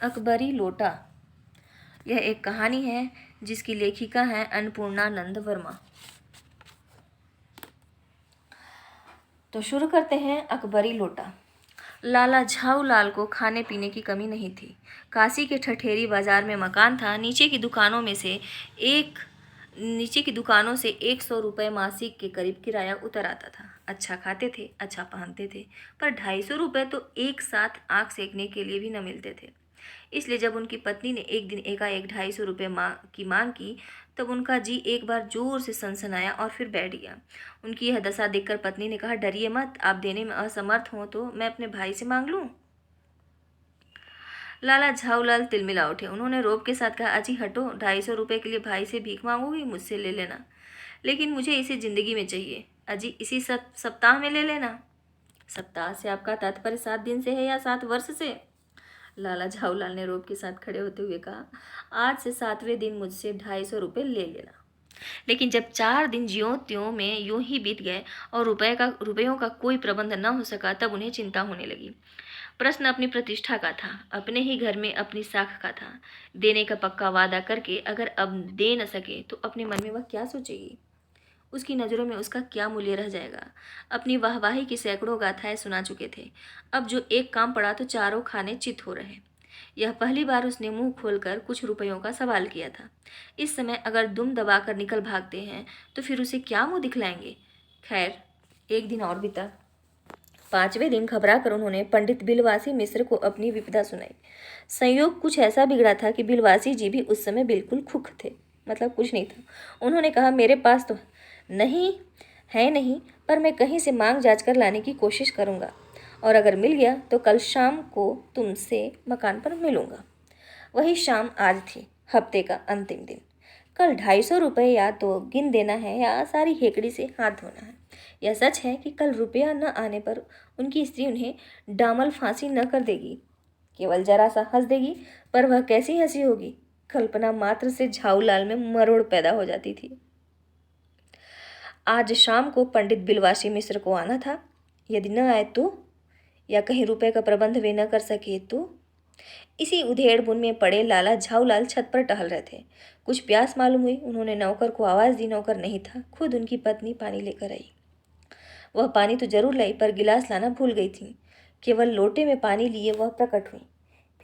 अकबरी लोटा। यह एक कहानी है जिसकी लेखिका है अन्नपूर्णानंद वर्मा। तो शुरू करते हैं। अकबरी लोटा। लाला झाऊ लाल को खाने पीने की कमी नहीं थी। काशी के ठठेरी बाजार में मकान था। नीचे की दुकानों से 100 रुपये मासिक के करीब किराया उतर आता था। अच्छा खाते थे, अच्छा पहनते थे, पर 250 रुपये तो एक साथ आँख सेकने के लिए भी न मिलते थे। इसलिए जब उनकी पत्नी ने एक दिन एकाएक 250 रुपये की मांग की, तब उनका जी एक बार जोर से सनसनाया और फिर बैठ गया। उनकी यह दशा देखकर पत्नी ने कहा, डरिए मत, आप देने में असमर्थ हों तो मैं अपने भाई से मांग लूं। लाला झाऊलाल तिलमिला उठे। उन्होंने रोब के साथ कहा, अजी हटो, 250 रुपये के लिए भाई से भीख मांगोगी? मुझसे ले लेना, लेकिन मुझे इसे जिंदगी में चाहिए। अजी इसी सप्ताह में ले लेना। सप्ताह से आपका तात्पर्य 7 दिन से है या 7 वर्ष से? लाला झाऊलाल ने रोब के साथ खड़े होते हुए कहा, आज से 7वें दिन मुझसे 250 रुपये ले लेना। लेकिन जब 4 दिन ज्यों त्यों में यूं ही बीत गए और रुपयों का कोई प्रबंध न हो सका, तब उन्हें चिंता होने लगी। प्रश्न अपनी प्रतिष्ठा का था, अपने ही घर में अपनी साख का था। देने का पक्का वादा करके अगर अब दे न सके तो अपने मन में वह क्या सोचेगी? उसकी नज़रों में उसका क्या मूल्य रह जाएगा? अपनी वाहवाही की सैकड़ों गाथाएं सुना चुके थे। अब जो एक काम पड़ा तो चारों खाने चित हो रहे। यह पहली बार उसने मुंह खोलकर कुछ रुपयों का सवाल किया था। इस समय अगर दुम दबाकर निकल भागते हैं तो फिर उसे क्या मुंह दिखलाएंगे? खैर, एक दिन और बीता। 5वें दिन घबरा कर उन्होंने पंडित बिलवासी मिश्र को अपनी विपदा सुनाई। संयोग कुछ ऐसा बिगड़ा था कि बिलवासी जी भी उस समय बिल्कुल खुख थे, मतलब कुछ नहीं था। उन्होंने कहा, मेरे पास तो नहीं, पर मैं कहीं से मांग जांच कर लाने की कोशिश करूंगा, और अगर मिल गया तो कल शाम को तुमसे मकान पर मिलूंगा। वही शाम आज थी, हफ्ते का अंतिम दिन। कल 250 रुपये या तो गिन देना है या सारी हेकड़ी से हाथ धोना है। यह सच है कि कल रुपया न आने पर उनकी स्त्री उन्हें डामल फांसी न कर देगी, केवल जरा सा हंस देगी, पर वह कैसी हंसी होगी, कल्पना मात्र से झाऊलाल में मरोड़ पैदा हो जाती थी। आज शाम को पंडित बिलवासी मिश्र को आना था। यदि न आए तो, या कहीं रुपए का प्रबंध वे न कर सके तो। इसी उधेड़ बुन में पड़े लाला झाऊलाल छत पर टहल रहे थे। कुछ प्यास मालूम हुई। उन्होंने नौकर को आवाज़ दी। नौकर नहीं था, खुद उनकी पत्नी पानी लेकर आई। वह पानी तो जरूर लाई, पर गिलास लाना भूल गई थी। केवल लोटे में पानी लिए वह प्रकट हुई।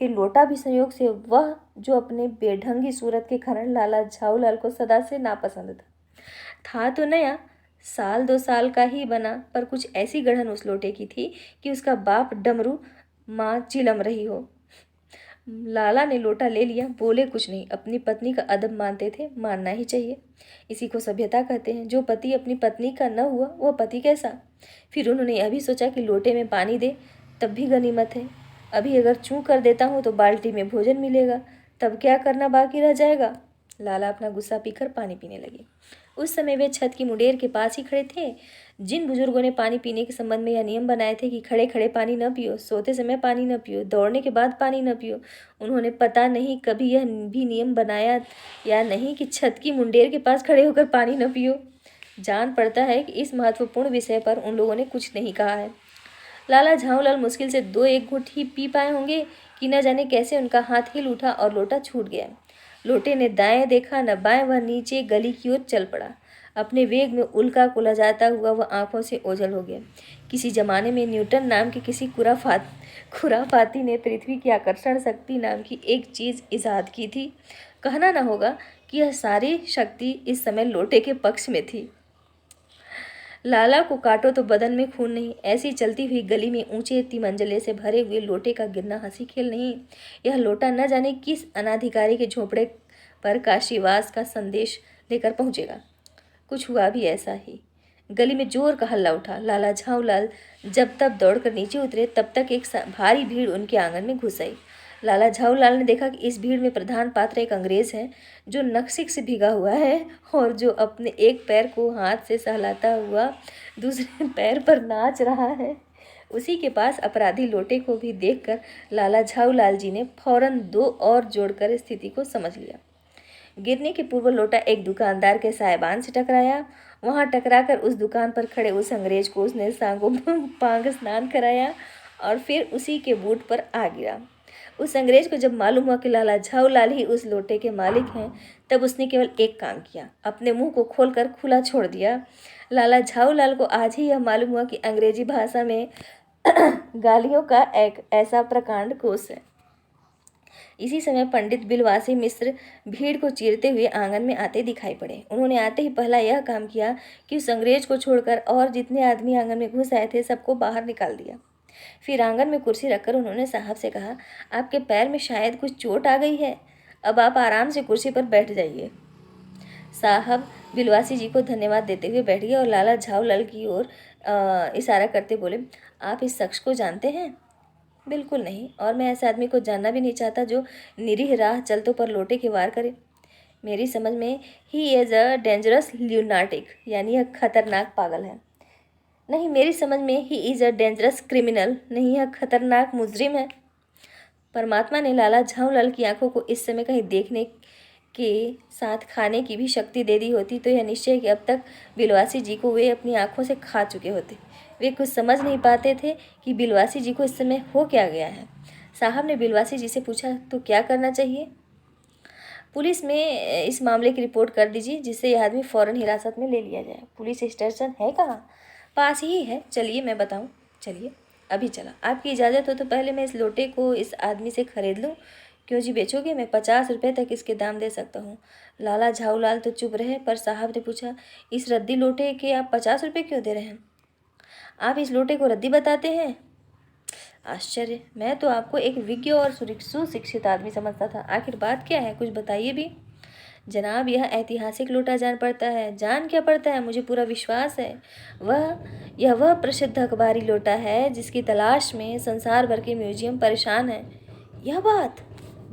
फिर लोटा भी संयोग से, वह जो अपने बेढंगी सूरत के कारण लाला झाऊलाल को सदा से नापसंद था तो नया, 1-2 साल का ही बना, पर कुछ ऐसी गढ़न उस लोटे की थी कि उसका बाप डमरू, माँ चिलम रही हो। लाला ने लोटा ले लिया, बोले कुछ नहीं। अपनी पत्नी का अदब मानते थे, मानना ही चाहिए। इसी को सभ्यता कहते हैं। जो पति अपनी पत्नी का न हुआ वह पति कैसा? फिर उन्होंने यह भी सोचा कि लोटे में पानी दे तब भी गनीमत है। अभी अगर चूं कर देता हूँ तो बाल्टी में भोजन मिलेगा, तब क्या करना बाकी रह जाएगा। लाला अपना गुस्सा पीकर पानी पीने लगे। उस समय वे छत की मुंडेर के पास ही खड़े थे। जिन बुजुर्गों ने पानी पीने के संबंध में यह नियम बनाए थे कि खड़े खड़े पानी न पियो, सोते समय पानी न पियो, दौड़ने के बाद पानी न पियो, उन्होंने पता नहीं कभी यह भी नियम बनाया या नहीं कि छत की मुंडेर के पास खड़े होकर पानी न पियो। जान पड़ता है कि इस महत्वपूर्ण विषय पर उन लोगों ने कुछ नहीं कहा है। लाला झाऊलाल मुश्किल से 2-1 घूंट ही पी पाए होंगे कि न जाने कैसे उनका हाथ हिल उठा और लोटा छूट गया। लोटे ने दाएं देखा न बाएं, वह नीचे गली की ओर चल पड़ा। अपने वेग में उल्का कुला जाता हुआ वह आंखों से ओझल हो गया। किसी जमाने में न्यूटन नाम के किसी खुराफाती ने पृथ्वी की आकर्षण शक्ति नाम की एक चीज़ इजाद की थी। कहना न होगा कि यह सारी शक्ति इस समय लोटे के पक्ष में थी। लाला को काटो तो बदन में खून नहीं। ऐसी चलती हुई गली में ऊंचे तिमंजले से भरे हुए लोटे का गिरना हंसी खेल नहीं। यह लोटा न जाने किस अनाधिकारी के झोपड़े पर काशीवास का संदेश लेकर पहुंचेगा। कुछ हुआ भी ऐसा ही। गली में जोर का हल्ला उठा। लाला झाऊलाल जब तब दौड़कर नीचे उतरे, तब तक एक भारी भीड़ उनके आंगन में घुस आई। लाला झाऊलाल ने देखा कि इस भीड़ में प्रधान पात्र एक अंग्रेज है जो नक्सिक से भीगा हुआ है और जो अपने एक पैर को हाथ से सहलाता हुआ दूसरे पैर पर नाच रहा है। उसी के पास अपराधी लोटे को भी देखकर लाला झाऊलाल जी ने फौरन 2 और जोड़कर स्थिति को समझ लिया। गिरने के पूर्व लोटा एक दुकानदार के सायबान से टकराया। वहां टकराकर उस दुकान पर खड़े उस अंग्रेज को उसने सांगो पांग स्नान कराया और फिर उसी के बूट पर आ गिरा। उस अंग्रेज को जब मालूम हुआ कि लाला झाऊलाल ही उस लोटे के मालिक हैं, तब उसने केवल एक काम किया, अपने मुंह को खोलकर खुला छोड़ दिया। लाला झाऊलाल को आज ही यह मालूम हुआ कि अंग्रेजी भाषा में गालियों का एक ऐसा प्रकांड कोश है। इसी समय पंडित बिलवासी मिश्र भीड़ को चीरते हुए आंगन में आते दिखाई पड़े। उन्होंने आते ही पहला यह काम किया कि उस अंग्रेज को छोड़कर और जितने आदमी आंगन में घुस आए थे सबको बाहर निकाल दिया। फिर आंगन में कुर्सी रखकर उन्होंने साहब से कहा, आपके पैर में शायद कुछ चोट आ गई है, अब आप आराम से कुर्सी पर बैठ जाइए। साहब बिलवासी जी को धन्यवाद देते हुए बैठ गए और लाला झाऊलाल की ओर इशारा करते बोले, आप इस शख्स को जानते हैं? बिल्कुल नहीं, और मैं ऐसे आदमी को जानना भी नहीं चाहता जो निरीह राह चलतों पर लोटे के वार करे। मेरी समझ में ही इज़ अ डेंजरस ल्यूनाटिक, यानी यह खतरनाक पागल है। नहीं, मेरी समझ में he is a dangerous criminal, नहीं यह खतरनाक मुजरिम है। परमात्मा ने लाला झाऊलाल की आंखों को इस समय कहीं देखने के साथ खाने की भी शक्ति दे दी होती तो यह निश्चय कि अब तक बिलवासी जी को वे अपनी आंखों से खा चुके होते। वे कुछ समझ नहीं पाते थे कि बिलवासी जी को इस समय हो क्या गया है। साहब ने बिलवासी जी से पूछा, तो क्या करना चाहिए? पुलिस में इस मामले की रिपोर्ट कर दीजिए, जिससे यह आदमी फ़ौरन हिरासत में ले लिया जाए। पुलिस स्टेशन है कहाँ? पास ही है, चलिए मैं बताऊँ। चलिए, अभी चला। आपकी इजाज़त हो तो पहले मैं इस लोटे को इस आदमी से खरीद लूँ। क्यों जी बेचोगे? मैं 50 रुपये तक इसके दाम दे सकता हूँ। लाला झाऊलाल तो चुप रहे, पर साहब ने पूछा, इस रद्दी लोटे के आप 50 रुपये क्यों दे रहे हैं? आप इस लोटे को रद्दी बताते हैं? आश्चर्य, मैं तो आपको एक विज्ञ और सुशिक्षित आदमी समझता था। आखिर बात क्या है, कुछ बताइए भी। जनाब, यह ऐतिहासिक लोटा जान पड़ता है। जान क्या पड़ता है, मुझे पूरा विश्वास है। वह प्रसिद्ध अखबारी लोटा है जिसकी तलाश में संसार भर के म्यूजियम परेशान है। यह बात?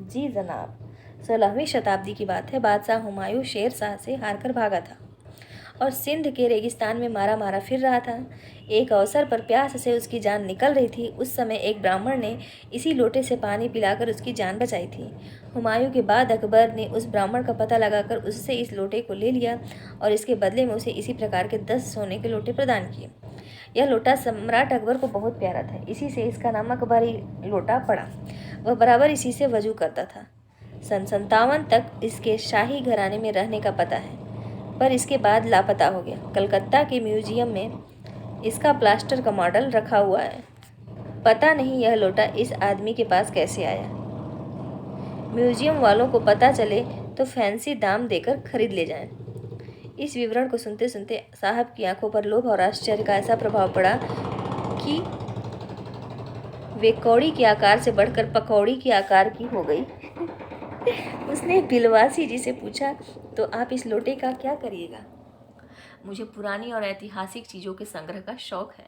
जी जनाब, 16वीं शताब्दी की बात है। बादशाह हुमायूं शेर शाह से हारकर भागा था और सिंध के रेगिस्तान में मारा मारा फिर रहा था। एक अवसर पर प्यास से उसकी जान निकल रही थी। उस समय एक ब्राह्मण ने इसी लोटे से पानी पिलाकर उसकी जान बचाई थी। हुमायूं के बाद अकबर ने उस ब्राह्मण का पता लगाकर उससे इस लोटे को ले लिया और इसके बदले में उसे इसी प्रकार के 10 सोने के लोटे प्रदान किए। यह लोटा सम्राट अकबर को बहुत प्यारा था, इसी से इसका नाम अकबरी लोटा पड़ा। वह बराबर इसी से वजू करता था। सन 57 तक इसके शाही घराने में रहने का पता है, पर इसके बाद लापता हो गया। कलकत्ता के म्यूजियम में इसका प्लास्टर का मॉडल रखा हुआ है। पता नहीं यह लोटा इस आदमी के पास कैसे आया। म्यूजियम वालों को पता चले तो फैंसी दाम देकर खरीद ले जाएं। इस विवरण को सुनते सुनते साहब की आंखों पर लोभ और आश्चर्य का ऐसा प्रभाव पड़ा कि वे कौड़ी के आकार से बढ़कर पकौड़ी के आकार की हो गई। उसने बिलवासी जी से पूछा, तो आप इस लोटे का क्या करिएगा? मुझे पुरानी और ऐतिहासिक चीज़ों के संग्रह का शौक़ है।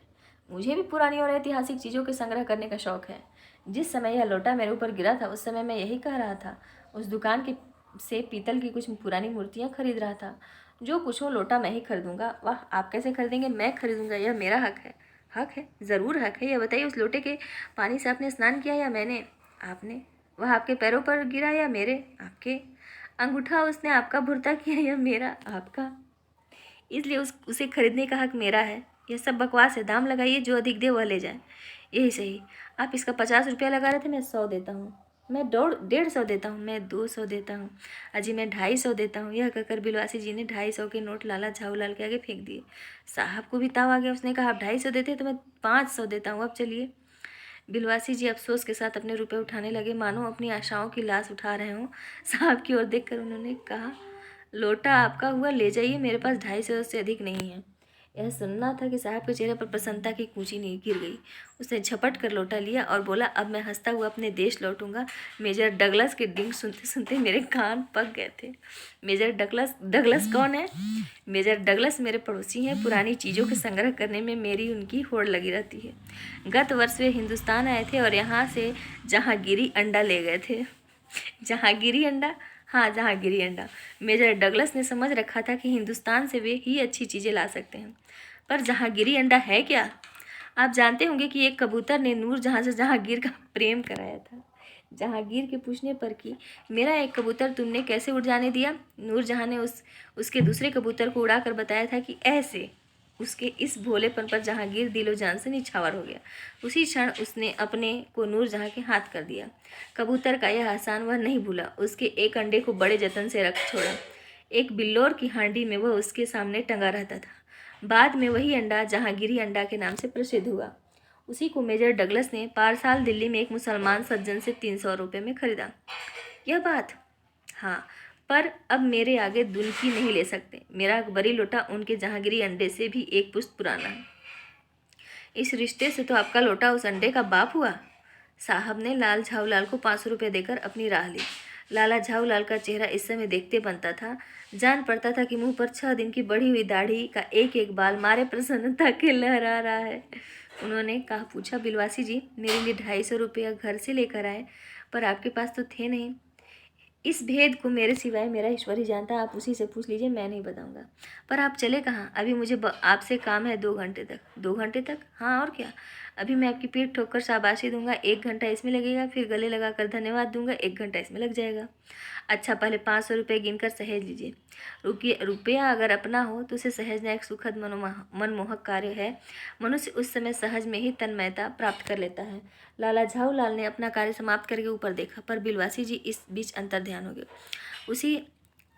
मुझे भी पुरानी और ऐतिहासिक चीज़ों के संग्रह करने का शौक़ है। जिस समय यह लोटा मेरे ऊपर गिरा था उस समय मैं यही कह रहा था। उस दुकान के से पीतल की कुछ पुरानी मूर्तियाँ खरीद रहा था। जो कुछ हो लोटा मैं ही खरीदूंगा। वाह, आप कैसे खरीदेंगे? मैं खरीदूंगा, यह मेरा हक है। हक है? ज़रूर हक है। यह बताइए, उस लोटे के पानी से आपने स्नान किया या मैंने? आपने। वह आपके पैरों पर गिरा या मेरे? आपके। अंगूठा उसने आपका भुरता किया या मेरा? आपका। इसलिए उसे खरीदने का हक मेरा है। यह सब बकवास है। दाम लगाइए, जो अधिक दे वह ले जाए। यही सही। आप इसका 50 रुपया लगा रहे थे, मैं 100 देता हूँ। मैं 150 देता हूँ। मैं 200 देता हूँ। अजी मैं 250 देता हूँ। यह कहकर बिलवासी जी ने 250 के नोट लाला झाऊलाल के आगे फेंक दिए। साहब को भी ताव आ गया। उसने कहा, आप 250 देते तो मैं 500 देता हूँ। अब चलिए। बिलवासी जी अफसोस के साथ अपने रुपए उठाने लगे, मानो अपनी आशाओं की लाश उठा रहे हों। साहब की ओर देखकर उन्होंने कहा, लोटा आपका हुआ, ले जाइए, मेरे पास 250 से अधिक नहीं है। यह सुनना था कि साहब के चेहरे पर प्रसन्नता की कूंजी नहीं गिर गई। उसने झपट कर लोटा लिया और बोला, अब मैं हंसता हुआ अपने देश लौटूंगा। मेजर डगलस के डिंग सुनते सुनते मेरे कान पक गए थे। मेजर डगलस कौन है? मेजर डगलस मेरे पड़ोसी हैं। पुरानी चीज़ों के संग्रह करने में मेरी उनकी होड़ लगी रहती है। गत वर्ष वे हिंदुस्तान आए थे और यहाँ से जहांगीरी अंडा ले गए थे। जहांगीरी अंडा? हाँ, जहांगीरी अंडा। मेजर डगलस ने समझ रखा था कि हिंदुस्तान से वे ही अच्छी चीज़ें ला सकते हैं, पर जहांगीरी अंडा है क्या? आप जानते होंगे कि एक कबूतर ने नूरजहां से जहांगीर का प्रेम कराया था। जहांगीर के पूछने पर कि मेरा एक कबूतर तुमने कैसे उड़ जाने दिया, नूरजहां ने उसके दूसरे कबूतर को उड़ाकर बताया था कि ऐसे। उसके इस भोलेपन पर जहांगीर दिलो जान से निछावर हो गया। उसी क्षण उसने अपने को नूरजहां के हाथ कर दिया। कबूतर का यह एहसान वह नहीं भूला। उसके एक अंडे को बड़े जतन से रख छोड़ा। एक बिल्लौर की हांडी में वह उसके सामने टंगा रहता था। बाद में वही अंडा जहांगीरी अंडा के नाम से प्रसिद्ध हुआ। उसी को मेजर डगलस ने पारसाल दिल्ली में एक मुसलमान सज्जन से 300 रुपये में खरीदा। यह बात, हाँ, पर अब मेरे आगे दुनकी नहीं ले सकते। मेरा अकबरी लोटा उनके जहांगीरी अंडे से भी एक पुश्त पुराना है। इस रिश्ते से तो आपका लोटा उस अंडे का बाप हुआ। साहब ने लाल झाऊलाल को 500 रुपये देकर अपनी राह ली। लाला झाऊलाल का चेहरा इस समय देखते बनता था। जान पड़ता था कि मुंह पर 6 दिन की बढ़ी हुई दाढ़ी का एक एक बाल मारे प्रसन्नता के लहरा रहा है। उन्होंने कहा, पूछा, बिलवासी जी, मेरे लिए 250 रुपया घर से लेकर आए, पर आपके पास तो थे नहीं। इस भेद को मेरे सिवाय मेरा ईश्वर ही जानता है, आप उसी से पूछ लीजिए, मैं नहीं बताऊंगा। पर आप चले कहाँ? अभी मुझे आपसे काम है 2 घंटे तक। 2 घंटे तक? हाँ, और क्या। अभी मैं आपकी पीठ ठोक कर शाबाशी दूंगा, 1 घंटा इसमें लगेगा, फिर गले लगा कर धन्यवाद दूंगा, 1 घंटा इसमें लग जाएगा। अच्छा, पहले 500 रुपये गिनकर सहेज लीजिए। रुपया अगर अपना हो तो उसे सहेजना एक सुखद मनमोहक कार्य है। मनुष्य उस समय सहज में ही तन्मयता प्राप्त कर लेता है। लाला झाऊलाल ने अपना कार्य समाप्त करके ऊपर देखा, पर बिलवासी जी इस बीच अंतर्ध्यान हो गए। उसी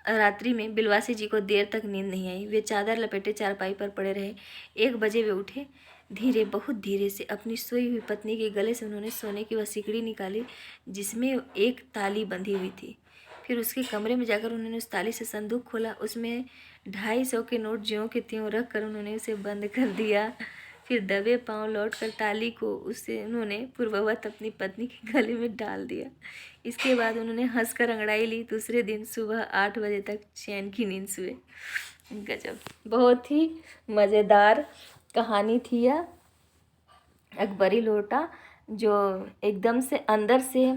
रात्रि में बिलवासी जी को देर तक नींद नहीं आई। वे चादर लपेटे चारपाई पर पड़े रहे। 1 बजे वे उठे। धीरे, बहुत धीरे से अपनी सोई हुई पत्नी के गले से उन्होंने सोने की वह सिकड़ी निकाली जिसमें एक ताली बंधी हुई थी। फिर उसके कमरे में जाकर उन्होंने उस ताली से संदूक खोला। उसमें 250 के नोट ज्यों के त्यों रख कर उन्होंने उसे बंद कर दिया। फिर दबे पांव लौटकर ताली को उससे उन्होंने पूर्ववत अपनी पत्नी के गले में डाल दिया। इसके बाद उन्होंने हंसकर अंगड़ाई ली। दूसरे दिन सुबह 8 बजे तक चैन की नींद सोए। गजब, बहुत ही मज़ेदार कहानी थी यह। अकबरी लोटा जो एकदम से अंदर से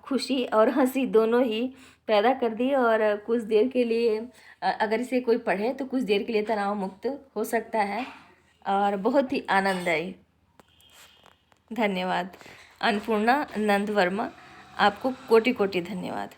खुशी और हंसी दोनों ही पैदा कर दी, और कुछ देर के लिए अगर इसे कोई पढ़े तो कुछ देर के लिए तनाव मुक्त हो सकता है, और बहुत ही आनंददायी। धन्यवाद। अन्नपूर्णा नंद वर्मा, आपको कोटि कोटि धन्यवाद।